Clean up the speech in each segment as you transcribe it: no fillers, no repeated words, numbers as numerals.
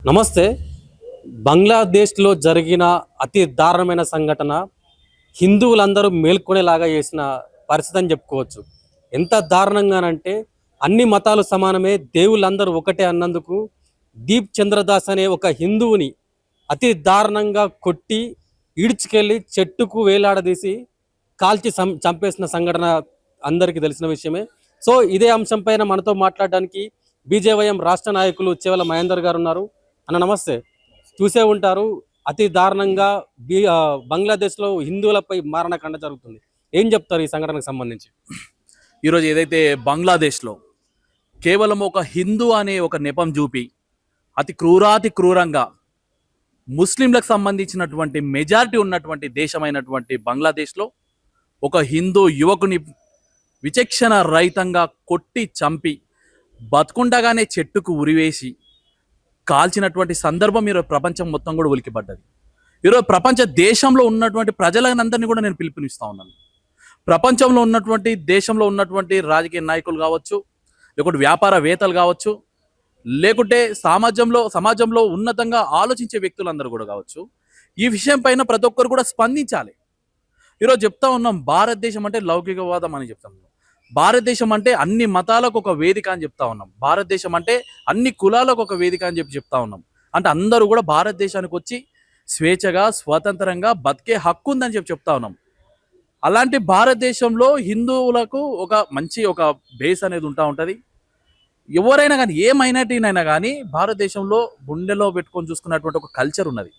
నమస్తే. బంగ్లాదేశ్‌లో జరిగిన అతి దారుణమైన సంఘటన హిందువులందరూ మేల్కొనేలాగా చేసిన పరిస్థితి అని చెప్పుకోవచ్చు. ఎంత దారుణంగానంటే అన్ని మతాలు సమానమే, దేవుళ్ళందరూ ఒకటే అన్నందుకు దీప్ చంద్రదాస్ అనే ఒక హిందువుని అతి దారుణంగా కొట్టి, ఈడ్చుకెళ్ళి చెట్టుకు వేలాడదీసి కాల్చి చంపేసిన సంఘటన అందరికీ తెలిసిన విషయమే. సో ఇదే అంశం పైన మనతో మాట్లాడడానికి బీజేవైఎం రాష్ట్ర నాయకులు చేవల మహేందర్ గారు ఉన్నారు. అన్న నమస్తే. చూసే ఉంటారు, అతి దారుణంగా బంగ్లాదేశ్లో హిందువులపై మారణకాండ జరుగుతుంది. ఏం చెప్తారు ఈ సంఘటనకు సంబంధించి? ఈరోజు ఏదైతే బంగ్లాదేశ్లో కేవలం ఒక హిందూ అనే ఒక నెపం చూపి అతి క్రూరాతి క్రూరంగా ముస్లింలకు సంబంధించినటువంటి మెజారిటీ ఉన్నటువంటి దేశమైనటువంటి బంగ్లాదేశ్లో ఒక హిందూ యువకుని విచక్షణ రహితంగా కొట్టి చంపి బతుకుండగానే చెట్టుకు ఉరివేసి కాల్చినటువంటి సందర్భం ఈరోజు ప్రపంచం మొత్తం కూడా ఉలికిపడ్డది. ఈరోజు ప్రపంచ దేశంలో ఉన్నటువంటి ప్రజలందరినీ కూడా నేను పిలుపునిస్తా ఉన్నాను. ప్రపంచంలో ఉన్నటువంటి దేశంలో ఉన్నటువంటి రాజకీయ నాయకులు కావచ్చు, లేకుంటే వ్యాపారవేత్తలు కావచ్చు, లేకుంటే సమాజంలో ఉన్నతంగా ఆలోచించే వ్యక్తులందరూ కూడా కావచ్చు, ఈ విషయం పైన ప్రతి ఒక్కరు కూడా స్పందించాలి. ఈరోజు చెప్తా ఉన్నాం, భారతదేశం అంటే లౌకికవాదం అని చెప్తాం. భారతదేశం అంటే అన్ని మతాలకు ఒక వేదిక అని చెప్తా ఉన్నాం. భారతదేశం అంటే అన్ని కులాలకు ఒక వేదిక అని చెప్తా ఉన్నాం. అంటే అందరూ కూడా భారతదేశానికి వచ్చి స్వేచ్ఛగా స్వతంత్రంగా బతికే హక్కు ఉందని చెప్తా ఉన్నాం. అలాంటి భారతదేశంలో హిందువులకు ఒక మంచి ఒక బేస్ అనేది ఉంటుంది. ఎవరైనా కానీ, ఏ మైనారిటీనైనా కానీ భారతదేశంలో గుండెలో పెట్టుకొని చూసుకున్నటువంటి ఒక కల్చర్ ఉన్నది.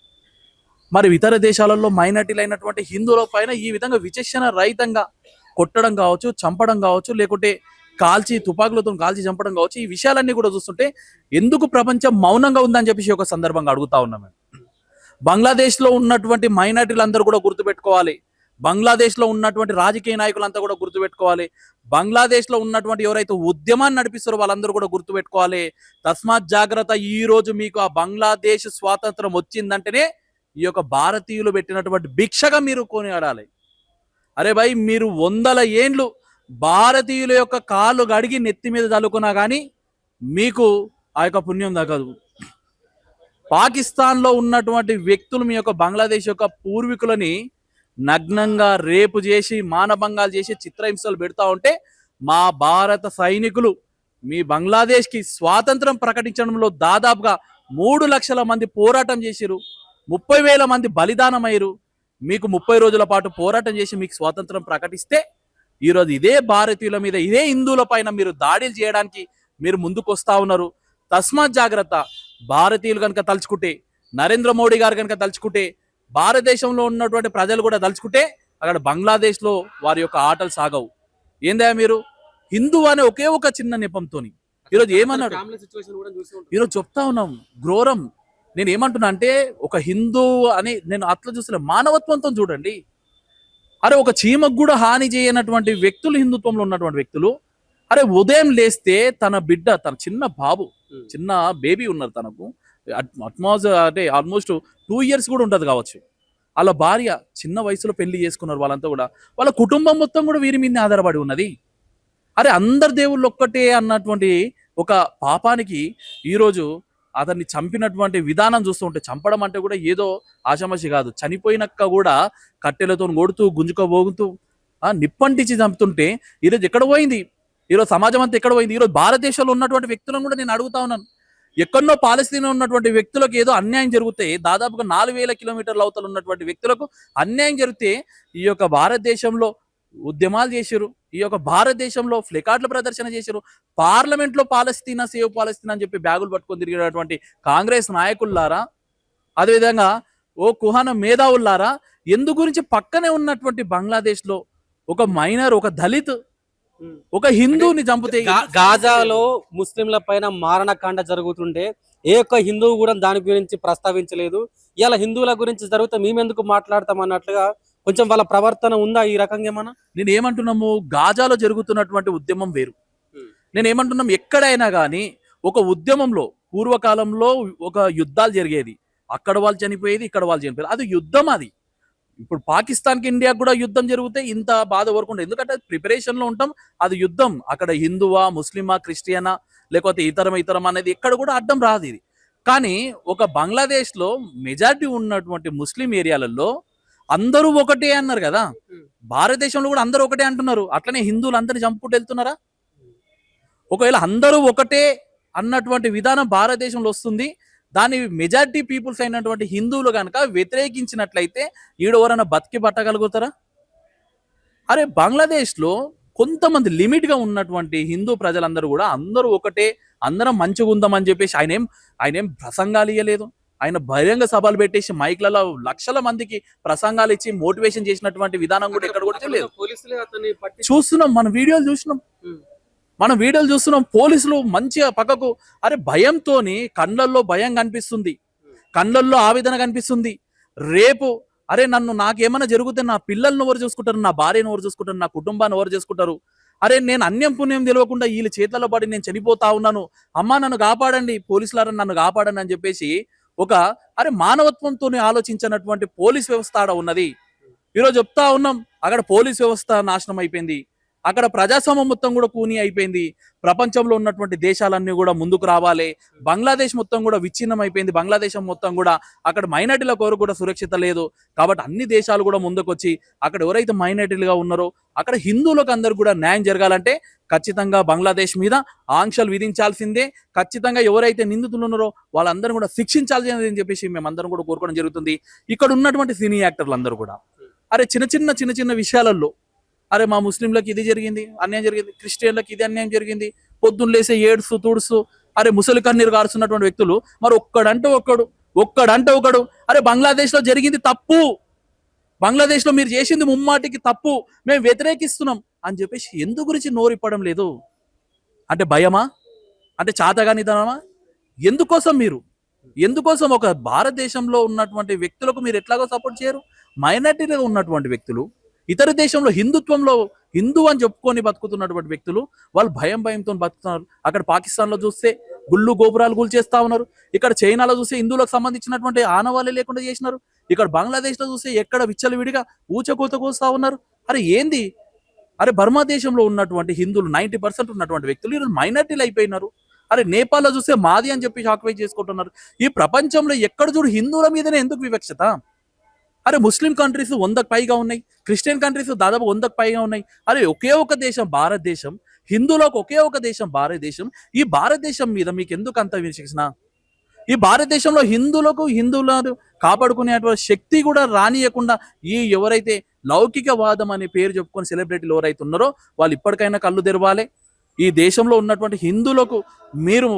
మరి ఇతర దేశాలలో మైనారిటీలు అయినటువంటి హిందువుల పైన ఈ విధంగా విచక్షణ రహితంగా కొట్టడం కావచ్చు, చంపడం కావచ్చు, లేకుంటే తుపాకులతో కాల్చి చంపడం కావచ్చు, ఈ విషయాలన్నీ కూడా చూస్తుంటే ఎందుకు ప్రపంచం మౌనంగా ఉందని చెప్పేసి ఒక సందర్భంగా అడుగుతా ఉన్నాం. బంగ్లాదేశ్లో ఉన్నటువంటి మైనారిటీలు అందరూ కూడా గుర్తుపెట్టుకోవాలి. బంగ్లాదేశ్లో ఉన్నటువంటి రాజకీయ నాయకులంతా కూడా గుర్తుపెట్టుకోవాలి. బంగ్లాదేశ్లో ఉన్నటువంటి ఎవరైతే ఉద్యమాన్ని నడిపిస్తారో వాళ్ళందరూ కూడా గుర్తుపెట్టుకోవాలి. తస్మాత్ జాగ్రత్త. ఈ రోజు మీకు ఆ బంగ్లాదేశ్ స్వాతంత్రం వచ్చిందంటేనే ఈ యొక్క భారతీయులు పెట్టినటువంటి భిక్షగా మీరు కొనియాడాలి. అరే భయ్, మీరు 100 ఏండ్లు భారతీయుల యొక్క కాళ్ళు గడిగి నెత్తి మీద చల్లుకున్నా కానీ మీకు ఆ యొక్క పుణ్యం దక్కదు. పాకిస్తాన్లో ఉన్నటువంటి వ్యక్తులు మీ యొక్క బంగ్లాదేశ్ యొక్క పూర్వీకులని నగ్నంగా రేపు చేసి, మానభంగాలు చేసి, చిత్రహింసలు పెడతా ఉంటే మా భారత సైనికులు మీ బంగ్లాదేశ్కి స్వాతంత్రం ప్రకటించడంలో దాదాపుగా 3 లక్షల మంది పోరాటం చేసిరు. 30,000 మంది బలిదానం అయ్యారు. మీకు 30 రోజుల పాటు పోరాటం చేసి మీకు స్వాతంత్రం ప్రకటిస్తే ఈరోజు ఇదే భారతీయుల మీద, ఇదే హిందువుల పైన మీరు దాడులు చేయడానికి మీరు ముందుకు వస్తా ఉన్నారు. తస్మాత్ జాగ్రత్త. భారతీయులు కనుక తలుచుకుంటే, నరేంద్ర మోడీ గారు కనుక తలుచుకుంటే, భారతదేశంలో ఉన్నటువంటి ప్రజలు కూడా తలుచుకుంటే అక్కడ బంగ్లాదేశ్లో వారి యొక్క ఆటలు సాగవు. ఏందా మీరు హిందూ అనే ఒకే ఒక చిన్న నెపంతో ఈరోజు ఏమన్నాడు? ఈరోజు చెప్తా ఉన్నాం ఘోరం. నేను ఏమంటున్నా అంటే, ఒక హిందూ అని నేను అట్లా చూసిన మానవత్వంతో చూడండి. అరే, ఒక చీమకు కూడా హాని చేయనటువంటి వ్యక్తులు, హిందుత్వంలో ఉన్నటువంటి వ్యక్తులు, అరే ఉదయం లేస్తే తన బిడ్డ, తన చిన్న బాబు, చిన్న బేబీ ఉన్నారు తనకు, అంటే ఆల్మోస్ట్ 2 years కూడా ఉంటుంది కావచ్చు. వాళ్ళ భార్య చిన్న వయసులో పెళ్లి చేసుకున్నారు. వాళ్ళంతా కూడా వాళ్ళ కుటుంబం మొత్తం కూడా వీరి మీద ఆధారపడి ఉన్నది. అరే, అందరు దేవుళ్ళు ఒక్కటే అన్నటువంటి ఒక పాపానికి ఈరోజు అతన్ని చంపినటువంటి విధానం చూస్తూ ఉంటే, చంపడం అంటే కూడా ఏదో ఆషామాషి కాదు. చనిపోయినాక కూడా కట్టెలతో కొడుతూ, గుంజుకోబోగుతూ, నిప్పంటించి చంపుతుంటే ఈరోజు ఎక్కడ పోయింది? ఈరోజు సమాజం అంతా ఎక్కడ పోయింది? ఈరోజు భారతదేశంలో ఉన్నటువంటి వ్యక్తులను కూడా నేను అడుగుతా ఉన్నాను. ఎక్కడో పాలస్తీనా ఉన్నటువంటి వ్యక్తులకు ఏదో అన్యాయం జరిగితే, దాదాపుగా 4,000 కిలోమీటర్ల అవతల ఉన్నటువంటి వ్యక్తులకు అన్యాయం జరిగితే ఈ యొక్క భారతదేశంలో ఉద్యమాలు చేశారు. ఈ యొక్క భారతదేశంలో ఫ్లెకార్డుల ప్రదర్శన చేశారు. పార్లమెంట్లో పాలస్తీనా, సేవ్ పాలస్తీనా అని చెప్పి బ్యాగులు పట్టుకొని తిరిగినటువంటి కాంగ్రెస్ నాయకుల్లారా, అదేవిధంగా ఓ కుహాన మేధావుల్లారా, ఎందు గురించి పక్కనే ఉన్నటువంటి బంగ్లాదేశ్లో ఒక మైనర్, ఒక దళిత్, ఒక హిందూని చంపితే, గాజాలో ముస్లింల పైన మారణకాండ జరుగుతుంటే ఏ ఒక్క హిందువు కూడా దాని గురించి ప్రస్తావించలేదు. ఇలా హిందువుల గురించి జరిగితే మేమెందుకు మాట్లాడతాం అన్నట్లుగా కొంచెం వాళ్ళ ప్రవర్తన ఉందా ఈ రకంగా ఏమన్నా? నేను ఏమంటున్నాము, గాజాలో జరుగుతున్నటువంటి ఉద్యమం వేరు. నేను ఏమంటున్నాం, ఎక్కడైనా కానీ ఒక ఉద్యమంలో పూర్వకాలంలో ఒక యుద్ధాలు జరిగేది. అక్కడ వాళ్ళు చనిపోయేది, ఇక్కడ వాళ్ళు చనిపోయేది. అది యుద్ధం. అది ఇప్పుడు పాకిస్తాన్కి ఇండియాకి కూడా యుద్ధం జరిగితే ఇంత బాధ వరకు, ఎందుకంటే ప్రిపరేషన్లో ఉంటాం. అది యుద్ధం. అక్కడ హిందువా, ముస్లిమా, క్రిస్టియనా, లేకపోతే ఇతరం అనేది ఎక్కడ కూడా అడ్డం రాదు. ఇది కానీ ఒక బంగ్లాదేశ్లో మెజారిటీ ఉన్నటువంటి ముస్లిం ఏరియాలలో అందరూ ఒకటే అన్నారు కదా. భారతదేశంలో కూడా అందరూ ఒకటే అంటున్నారు. అట్లనే హిందువులు అందరిని చంపుకుంటూ వెళ్తున్నారా? ఒకవేళ అందరూ ఒకటే అన్నటువంటి విధానం భారతదేశంలో వస్తుంది, దాని మెజారిటీ పీపుల్స్ అయినటువంటి హిందువులు కనుక వ్యతిరేకించినట్లయితే ఈడెవరైనా బతికి పట్టగలుగుతారా? అరే బంగ్లాదేశ్లో కొంతమంది లిమిట్గా ఉన్నటువంటి హిందూ ప్రజలందరూ కూడా అందరూ ఒకటే, అందరం మంచిగా ఉందామని చెప్పేసి ఆయన ఏం ప్రసంగాలు ఇవ్వలేదు. ఆయన బహిరంగ సభలు పెట్టేసి మైక్లలో లక్షల మందికి ప్రసంగాలు ఇచ్చి మోటివేషన్ చేసినటువంటి విధానం కూడా ఎక్కడ కూడా లేదు. పోలీసులే అతన్ని చూస్తున్నాం, మన వీడియోలు చూస్తున్నాం. పోలీసులు మంచిగా పక్కకు, అరే భయంతోని కళ్ళల్లో భయం కనిపిస్తుంది, కళ్ళల్లో ఆవేదన కనిపిస్తుంది. రేపు అరే నాకేమైనా జరిగితే నా పిల్లల్ని ఎవరు చూసుకుంటారు, నా భార్యను ఎవరు చూసుకుంటారు, నా కుటుంబాన్ని ఎవరు చేసుకుంటారు, అరే నేను అన్యం పుణ్యం తెలియకుండా వీళ్ళ చేతుల్లో పడి నేను చనిపోతా ఉన్నాను, అమ్మా నన్ను కాపాడండి, పోలీసులారా నన్ను కాపాడండి అని చెప్పేసి అరే మానవత్వంతో ఆలోచించినటువంటి పోలీస్ వ్యవస్థ ఆడ ఉన్నది. ఈరోజు చెప్తా ఉన్నాం, అక్కడ పోలీస్ వ్యవస్థ నాశనం అయిపోయింది, అక్కడ ప్రజాస్వామ్యం మొత్తం కూడా కూని అయిపోయింది. ప్రపంచంలో ఉన్నటువంటి దేశాలన్నీ కూడా ముందుకు రావాలి. బంగ్లాదేశ్ మొత్తం కూడా విచ్ఛిన్నం అయిపోయింది. బంగ్లాదేశం మొత్తం కూడా అక్కడ మైనార్టీల కొరకు కూడా సురక్షిత లేదు. కాబట్టి అన్ని దేశాలు కూడా ముందుకు వచ్చి అక్కడ ఎవరైతే మైనార్టీలుగా ఉన్నారో అక్కడ హిందువులకు అందరు కూడా న్యాయం జరగాలంటే ఖచ్చితంగా బంగ్లాదేశ్ మీద ఆంక్షలు విధించాల్సిందే. ఖచ్చితంగా ఎవరైతే నిందితులు ఉన్నారో వాళ్ళందరూ కూడా శిక్షించాల్సిందే అని చెప్పేసి మేమందరం కూడా కోరుకోవడం జరుగుతుంది. ఇక్కడ ఉన్నటువంటి సినీ యాక్టర్లు అందరూ కూడా అరే చిన్న చిన్న విషయాలలో అరే మా ముస్లింలకు ఇది జరిగింది, అన్యాయం జరిగింది, క్రిస్టియన్లకు ఇది అన్యాయం జరిగింది, పొద్దున్న లేసే ఏడుస్తూ తుడుస్తూ అరే ముసలి కన్నీరు కారుస్తున్నటువంటి వ్యక్తులు మరి ఒక్కడంటే ఒకడు అరే బంగ్లాదేశ్లో జరిగింది తప్పు, బంగ్లాదేశ్లో మీరు చేసింది ముమ్మాటికి తప్పు, మేము వ్యతిరేకిస్తున్నాం అని చెప్పేసి ఎందు గురించి నోరిప్పడం లేదు? అంటే భయమా? అంటే చాతగానితనమా? ఎందుకోసం ఒక భారతదేశంలో ఉన్నటువంటి వ్యక్తులకు మీరు ఎట్లాగో సపోర్ట్ చేయరు? మైనారిటీగా ఉన్నటువంటి వ్యక్తులు, ఇతర దేశంలో హిందూ అని చెప్పుకొని బతుకుతున్నటువంటి వ్యక్తులు వాళ్ళు భయంతో బతుకుతున్నారు. అక్కడ పాకిస్తాన్లో చూస్తే గుళ్ళు గోపురాలు కూల్చేస్తా ఉన్నారు. ఇక్కడ చైనాలో చూస్తే హిందువులకు సంబంధించినటువంటి ఆనవాళ్ళే లేకుండా చేసినారు. ఇక్కడ బంగ్లాదేశ్లో చూస్తే ఎక్కడ విచ్చలవిడిగా ఊచకోత కోస్తా ఉన్నారు. అరే ఏంది? అరే బర్మా దేశంలో ఉన్నటువంటి హిందువులు 90% ఉన్నటువంటి వ్యక్తులు ఈరోజు మైనార్టీలు అయిపోయినారు. అరే నేపాల్లో చూస్తే మాది అని చెప్పి ఆక్యుపై చేసుకుంటున్నారు. ఈ ప్రపంచంలో ఎక్కడ చూడు హిందువుల మీదనే ఎందుకు వివక్షత? అరే ముస్లిం కంట్రీస్ 100కు పైగా ఉన్నాయి, క్రిస్టియన్ కంట్రీస్ దాదాపు 100కు పైగా ఉన్నాయి. అరే ఒకే ఒక దేశం భారతదేశం, హిందువులకు ఒకే ఒక దేశం భారతదేశం. ఈ భారతదేశం మీద మీకు ఎందుకు అంత వివక్షణ? ఈ భారతదేశంలో హిందువులను కాపాడుకునేటువంటి శక్తి కూడా రానియకుండా ఈ ఎవరైతే లౌకికవాదం అనే పేరు చెప్పుకొని సెలబ్రిటీలు ఎవరైతే ఉన్నారో వాళ్ళు ఇప్పటికైనా కళ్ళు తెరవాలి. ఈ దేశంలో ఉన్నటువంటి హిందువులకు మీరు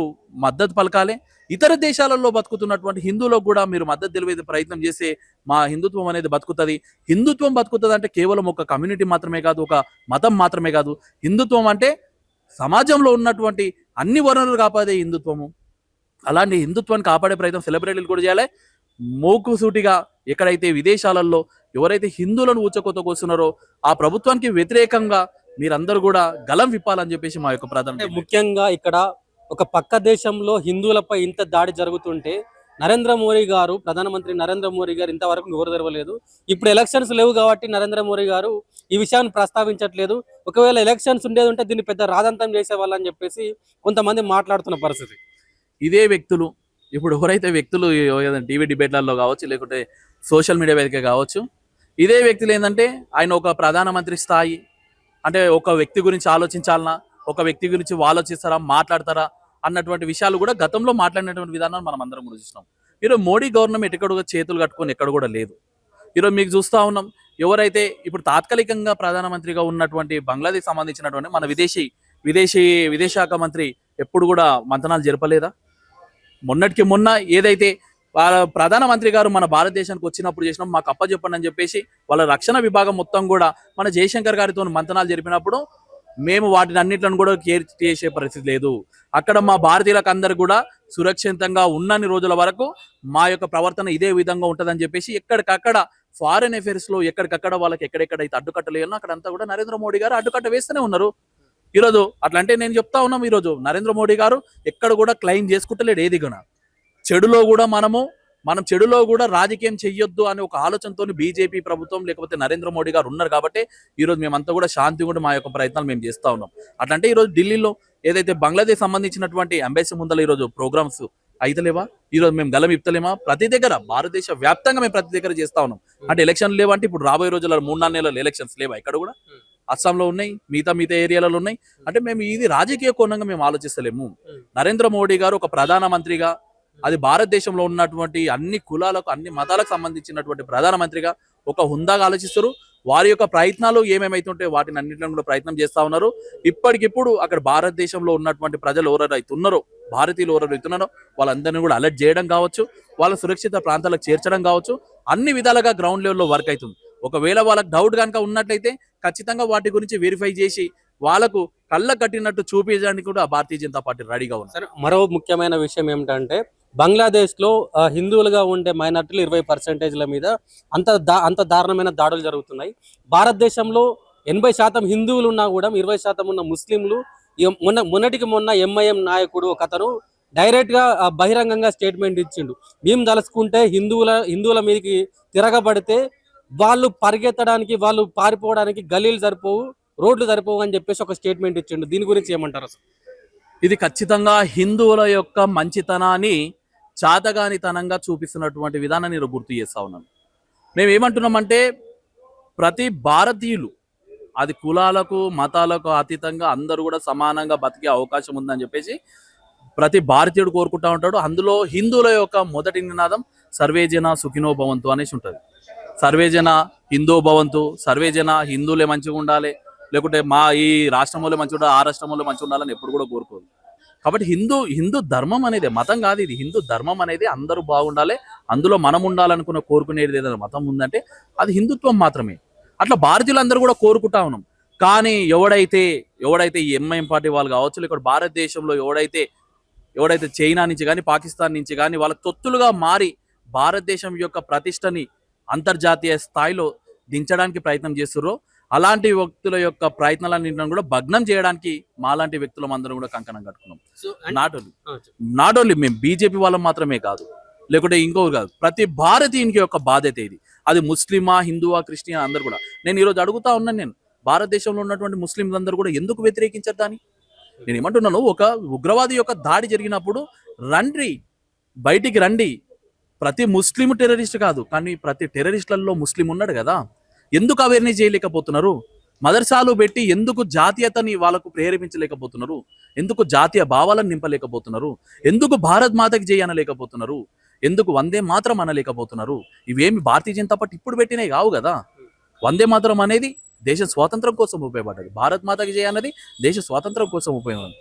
మద్దతు పలకాలి. ఇతర దేశాలలో బతుకుతున్నటువంటి హిందువులకు కూడా మీరు మద్దతు తెలిపే ప్రయత్నం చేస్తే మా హిందుత్వం అనేది బతుకుతుంది. హిందుత్వం బతుకుతుంది అంటే కేవలం ఒక కమ్యూనిటీ మాత్రమే కాదు, ఒక మతం మాత్రమే కాదు. హిందుత్వం అంటే సమాజంలో ఉన్నటువంటి అన్ని వనరులు కాపాడే హిందుత్వము. అలాంటి హిందుత్వాన్ని కాపాడే ప్రయత్నం సెలబ్రిటీలు కూడా చేయాలి. మోకుసూటిగా ఎక్కడైతే విదేశాలలో ఎవరైతే హిందువులను ఊచకోత కోస్తున్నారో ఆ ప్రభుత్వానికి వ్యతిరేకంగా మీరందరూ కూడా గలం విప్పాలని చెప్పేసి మా యొక్క ప్రాధాన్యత. ముఖ్యంగా ఇక్కడ ఒక పక్క దేశంలో హిందువులపై ఇంత దాడి జరుగుతుంటే ప్రధానమంత్రి నరేంద్ర మోడీ గారు ఇంతవరకు నోరు తెరవలేదు. ఇప్పుడు ఎలక్షన్స్ లేవు కాబట్టి నరేంద్ర మోడీ గారు ఈ విషయాన్ని ప్రస్తావించట్లేదు. ఒకవేళ ఎలక్షన్స్ ఉండేది ఉంటే దీన్ని పెద్ద రాదంతం చేసేవాళ్ళని చెప్పేసి కొంతమంది మాట్లాడుతున్న పరిస్థితి. ఇదే వ్యక్తులు ఇప్పుడు ఎవరైతే వ్యక్తులు టీవీ డిబేట్లలో కావచ్చు, లేకుంటే సోషల్ మీడియా వేదిక కావచ్చు, ఇదే వ్యక్తులు ఏంటంటే ఆయన ఒక ప్రధానమంత్రి స్థాయి అంటే ఒక వ్యక్తి గురించి ఆలోచించాలన్నా, ఒక వ్యక్తి గురించి ఆలోచిస్తారా, మాట్లాడతారా అన్నటువంటి విషయాలు కూడా గతంలో మాట్లాడినటువంటి విధానాన్ని మనం అందరం కూడా చూసినాం. ఈరోజు మోడీ గవర్నమెంట్ ఎక్కడ కూడా చేతులు కట్టుకొని ఎక్కడ కూడా లేదు. ఈరోజు మీకు చూస్తూ ఉన్నాం, ఎవరైతే ఇప్పుడు తాత్కాలికంగా ప్రధానమంత్రిగా ఉన్నటువంటి బంగ్లాదేశ్ సంబంధించినటువంటి మన విదేశాంగ మంత్రి ఎప్పుడు కూడా మంతనాలు జరపలేదా? మొన్నటికి మొన్న ఏదైతే ప్రధానమంత్రి గారు మన భారతదేశానికి వచ్చినప్పుడు చేసినాం, మాకు అప్పచెప్పండి అని చెప్పేసి వాళ్ళ రక్షణ విభాగం మొత్తం కూడా మన జయశంకర్ గారితో మంతనాలు జరిపినప్పుడు మేము వాటిని అన్నిట్లను కూడా కేర్ చేసే పరిస్థితి లేదు. అక్కడ మా భారతీయులకు అందరు కూడా సురక్షితంగా ఉన్నన్ని రోజుల వరకు మా యొక్క ప్రవర్తన ఇదే విధంగా ఉంటుందని చెప్పేసి ఎక్కడికక్కడ ఫారెన్ అఫైర్స్ లో ఎక్కడికక్కడ వాళ్ళకి ఎక్కడెక్కడైతే అడ్డుకట్టలేనో అక్కడంతా కూడా నరేంద్ర మోడీ గారు అడ్డుకట్ట వేస్తూనే ఉన్నారు. ఈరోజు అట్లా అంటే నేను చెప్తా ఉన్నాం, ఈరోజు నరేంద్ర మోడీ గారు ఎక్కడ కూడా క్లెయిమ్ చేసుకుంటలేడు ఏది కూడా. చెడులో కూడా మనం చెడులో కూడా రాజకీయం చెయ్యొద్దు అనే ఒక ఆలోచనతో బీజేపీ ప్రభుత్వం లేకపోతే నరేంద్ర మోడీ గారు ఉన్నారు కాబట్టి ఈరోజు మేమంతా కూడా శాంతి కూడా మా యొక్క ప్రయత్నాలు మేము చేస్తూ ఉన్నాం. అట్లంటే ఈరోజు ఢిల్లీలో ఏదైతే బంగ్లాదేశ్ సంబంధించినటువంటి ఎంబసీ ముందర ఈరోజు ప్రోగ్రామ్స్ అయితలేవా? ఈరోజు మేము గలం ఇప్తలేమా? ప్రతి దగ్గర భారతదేశ వ్యాప్తంగా మేము ప్రతి దగ్గర చేస్తా ఉన్నాం. అంటే ఎలక్షన్లు లేవంటే ఇప్పుడు రాబోయే రోజుల్లో 3-4 నెలలు ఎలక్షన్స్ లేవా ఇక్కడ కూడా? అస్సాంలో ఉన్నాయి, మిగతా ఏరియాలలో ఉన్నాయి. అంటే మేము ఇది రాజకీయ కోణంగా మేము ఆలోచిస్తలేము. నరేంద్ర మోడీ గారు ఒక ప్రధానమంత్రిగా, అది భారతదేశంలో ఉన్నటువంటి అన్ని కులాలకు అన్ని మతాలకు సంబంధించినటువంటి ప్రధానమంత్రిగా ఒక హుందాగా ఆలోచిస్తారు. వారి యొక్క ప్రయత్నాలు ఏమేమైతుంటే వాటిని అన్నింటిలో కూడా ప్రయత్నం చేస్తా ఉన్నారు. ఇప్పటికిప్పుడు అక్కడ భారతదేశంలో ఉన్నటువంటి ప్రజలు ఎవరైతే ఉన్నారో, భారతీయులు ఎవరైతే ఉన్నారో వాళ్ళందరినీ కూడా అలర్ట్ చేయడం కావచ్చు, వాళ్ళ సురక్షిత ప్రాంతాలకు చేర్చడం కావచ్చు, అన్ని విధాలుగా గ్రౌండ్ లెవెల్లో వర్క్ అవుతుంది. ఒకవేళ వాళ్ళకి డౌట్ కనుక ఉన్నట్లయితే ఖచ్చితంగా వాటి గురించి వెరిఫై చేసి వాళ్ళకు కళ్ళ కట్టినట్టు చూపించడానికి కూడా భారతీయ జనతా పార్టీ రెడీగా ఉంది. సరే, మరో ముఖ్యమైన విషయం ఏమిటంటే బంగ్లాదేశ్లో హిందువులుగా ఉండే మైనార్టీలు 20% మీద అంత దారుణమైన దాడులు జరుగుతున్నాయి. భారతదేశంలో 80% హిందువులు ఉన్నా కూడా 20% ఉన్న ముస్లింలు మొన్నటికి మొన్న ఎంఐఎం నాయకుడు ఒకతను డైరెక్ట్గా బహిరంగంగా స్టేట్మెంట్ ఇచ్చిండు. మేము తలుచుకుంటే హిందువుల మీదకి తిరగబడితే వాళ్ళు పరిగెత్తడానికి, వాళ్ళు పారిపోవడానికి గల్లీలు సరిపోవు, రోడ్లు సరిపోవు అని చెప్పేసి ఒక స్టేట్మెంట్ ఇచ్చిండు. దీని గురించి ఏమంటారు అసలు? ఇది ఖచ్చితంగా హిందువుల యొక్క మంచితనాన్ని చాతగానితనంగా చూపిస్తున్నటువంటి విధానాన్ని నేను గుర్తు చేస్తా ఉన్నాను. మేము ఏమంటున్నామంటే ప్రతి భారతీయులు, అది కులాలకు మతాలకు అతీతంగా అందరూ కూడా సమానంగా బతికే అవకాశం ఉందని చెప్పేసి ప్రతి భారతీయుడు కోరుకుంటా ఉంటాడు. అందులో హిందువుల యొక్క మొదటి నినాదం సర్వేజన సుఖినో భవంతు అనేసి ఉంటుంది. సర్వేజన హిందూ భవంతు, సర్వేజన హిందువులే మంచిగా ఉండాలి, లేకుంటే మా ఈ రాష్ట్రంలో మంచిగా ఉండాలి, ఆ రాష్ట్రంలో మంచిగా ఉండాలని ఎప్పుడు కూడా కోరుకోదు. కాబట్టి హిందూ ధర్మం అనేది మతం కాదు, ఇది హిందూ ధర్మం అనేది అందరూ బాగుండాలి, అందులో మనం ఉండాలనుకున్న కోరుకునేది ఏదైనా మతం ఉందంటే అది హిందుత్వం మాత్రమే. అట్లా భారతీయులందరూ కూడా కోరుకుంటా ఉన్నాం. కానీ ఎవడైతే ఈ ఎంఐఎం పార్టీ వాళ్ళు కావచ్చు, లేకపోతే భారతదేశంలో ఎవడైతే చైనా నుంచి కానీ పాకిస్తాన్ నుంచి కానీ వాళ్ళ తొత్తులుగా మారి భారతదేశం యొక్క ప్రతిష్టని అంతర్జాతీయ స్థాయిలో దించడానికి ప్రయత్నం చేస్తుర్రో అలాంటి వ్యక్తుల యొక్క ప్రయత్నాలన్నింటిని కూడా భగ్నం చేయడానికి మాలాంటి వ్యక్తులం అందరం కూడా కంకణం కట్టుకున్నాం. నాట్ ఓన్లీ మేము బీజేపీ వాళ్ళం మాత్రమే కాదు, లేకుంటే ఇంకొకరు కాదు, ప్రతి భారతీయునికి యొక్క బాధ్యత ఇది. అది ముస్లిమా, హిందువా, క్రిస్టియన్ అందరూ కూడా. నేను ఈరోజు అడుగుతా ఉన్నాను, నేను భారతదేశంలో ఉన్నటువంటి ముస్లింలు అందరూ కూడా ఎందుకు వ్యతిరేకించారు దాన్ని? నేను ఏమంటున్నాను, ఒక ఉగ్రవాది యొక్క దాడి జరిగినప్పుడు బయటికి రండి. ప్రతి ముస్లిం టెర్రరిస్ట్ కాదు, కానీ ప్రతి టెర్రరిస్టులలో ముస్లిం ఉన్నాడు కదా. ఎందుకు అవేర్నెస్ చేయలేకపోతున్నారు? మదర్సాలు పెట్టి ఎందుకు జాతీయతని వాళ్ళకు ప్రేరేపించలేకపోతున్నారు? ఎందుకు జాతీయ భావాలను నింపలేకపోతున్నారు? ఎందుకు భారత్ మాతకి జై అనలేకపోతున్నారు? ఎందుకు వందే మాత్రం అనలేకపోతున్నారు? ఇవేమి భారతీయ జనతా పార్టీ ఇప్పుడు పెట్టినవి కావు కదా. వందే మాత్రం అనేది దేశ స్వాతంత్రం కోసం ఉపయోగపడ్డది. భారత్ మాతకి జై అన్నది దేశ స్వాతంత్రం కోసం ఉపయోగపడింది.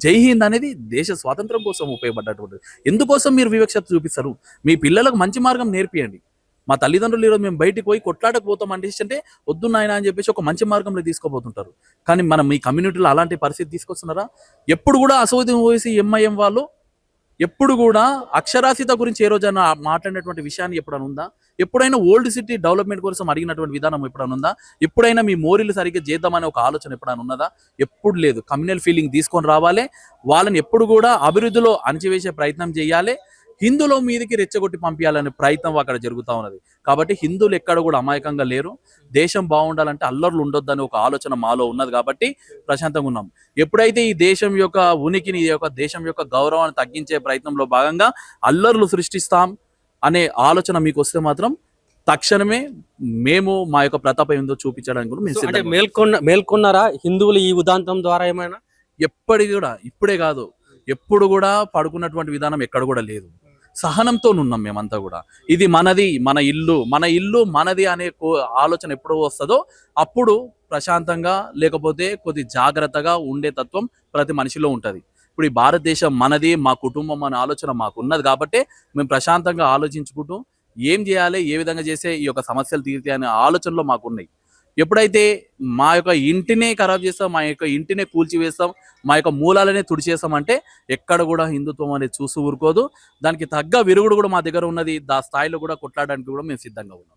జై హింద్ అనేది దేశ స్వాతంత్రం కోసం ఉపయోగపడ్డటువంటిది. ఎందుకోసం మీరు వివక్షత చూపిస్తారు? మీ పిల్లలకు మంచి మార్గం నేర్పియండి. మా తల్లిదండ్రులు ఈరోజు మేము బయటికి పోయి కొట్లాడకపోతాం అంటే వద్దు నాయన అని చెప్పేసి ఒక మంచి మార్గంలో తీసుకోబోతుంటారు. కానీ మనం మీ కమ్యూనిటీలో అలాంటి పరిస్థితి తీసుకొస్తున్నారా? ఎప్పుడు కూడా అసౌద్యం ఓవైసీ ఎంఐఎం వాళ్ళు ఎప్పుడు కూడా అక్షరాస్యత గురించి ఏ రోజైనా మాట్లాడినటువంటి విషయాన్ని ఎప్పుడైనా ఉందా? ఎప్పుడైనా ఓల్డ్ సిటీ డెవలప్మెంట్ కోసం అడిగినటువంటి విధానం ఎప్పుడైనా ఉందా? ఎప్పుడైనా మీ మోరీలు సరిగ్గా చేద్దామనే ఒక ఆలోచన ఎప్పుడైనా ఉన్నదా? ఎప్పుడు లేదు. కమ్యూనల్ ఫీలింగ్ తీసుకొని రావాలి, వాళ్ళని ఎప్పుడు కూడా అభివృద్ధిలో అణచివేసే ప్రయత్నం చేయాలి, హిందువుల మీదకి రెచ్చగొట్టి పంపించాలనే ప్రయత్నం అక్కడ జరుగుతూ ఉన్నది. కాబట్టి హిందువులు ఎక్కడ కూడా అమాయకంగా లేరు. దేశం బాగుండాలంటే అల్లర్లు ఉండొద్దని ఒక ఆలోచన మాలో ఉన్నది కాబట్టి ప్రశాంతంగా ఉన్నాం. ఎప్పుడైతే ఈ దేశం యొక్క ఉనికిని, ఈ యొక్క దేశం యొక్క గౌరవాన్ని తగ్గించే ప్రయత్నంలో భాగంగా అల్లర్లు సృష్టిస్తాం అనే ఆలోచన మీకు వస్తే మాత్రం తక్షణమే మేము మా యొక్క ప్రతాపం ఏందో చూపించడానికి కూడా మేము సిద్ధంగా మేల్కొన్నారా హిందువులు ఈ ఉదాంతం ద్వారా? ఏమైనా ఇప్పుడే కాదు, ఎప్పుడు కూడా పడుకున్నటువంటి విధానం ఎక్కడ కూడా లేదు. సహనంతో ఉన్నాం మేమంతా కూడా. ఇది మనది, మన ఇల్లు మనది అనే ఆలోచన ఎప్పుడు వస్తుందో అప్పుడు ప్రశాంతంగా, లేకపోతే కొద్ది జాగ్రత్తగా ఉండే తత్వం ప్రతి మనిషిలో ఉంటుంది. ఇప్పుడు ఈ భారతదేశం మనది, మా కుటుంబం అనే ఆలోచన మాకు ఉన్నది కాబట్టి మేము ప్రశాంతంగా ఆలోచించుకుంటూ ఏం చేయాలి, ఏ విధంగా చేస్తే ఈ యొక్క సమస్యలు తీరుతాయి అనే ఆలోచనలో మాకు ఉన్నాయి. ఎప్పుడైతే మా యొక్క ఇంటినే ఖరాబ్ చేస్తాం, మా యొక్క ఇంటినే కూల్చివేస్తాం, మా యొక్క మూలాలనే తుడిచేస్తామంటే ఎక్కడ కూడా హిందుత్వం అనేది చూసి ఊరుకోదు. దానికి తగ్గ విరుగుడు కూడా మా దగ్గర ఉన్నది. దా స్థాయిలో కూడా కొట్లాడడానికి కూడా మేము సిద్ధంగా ఉన్నాం.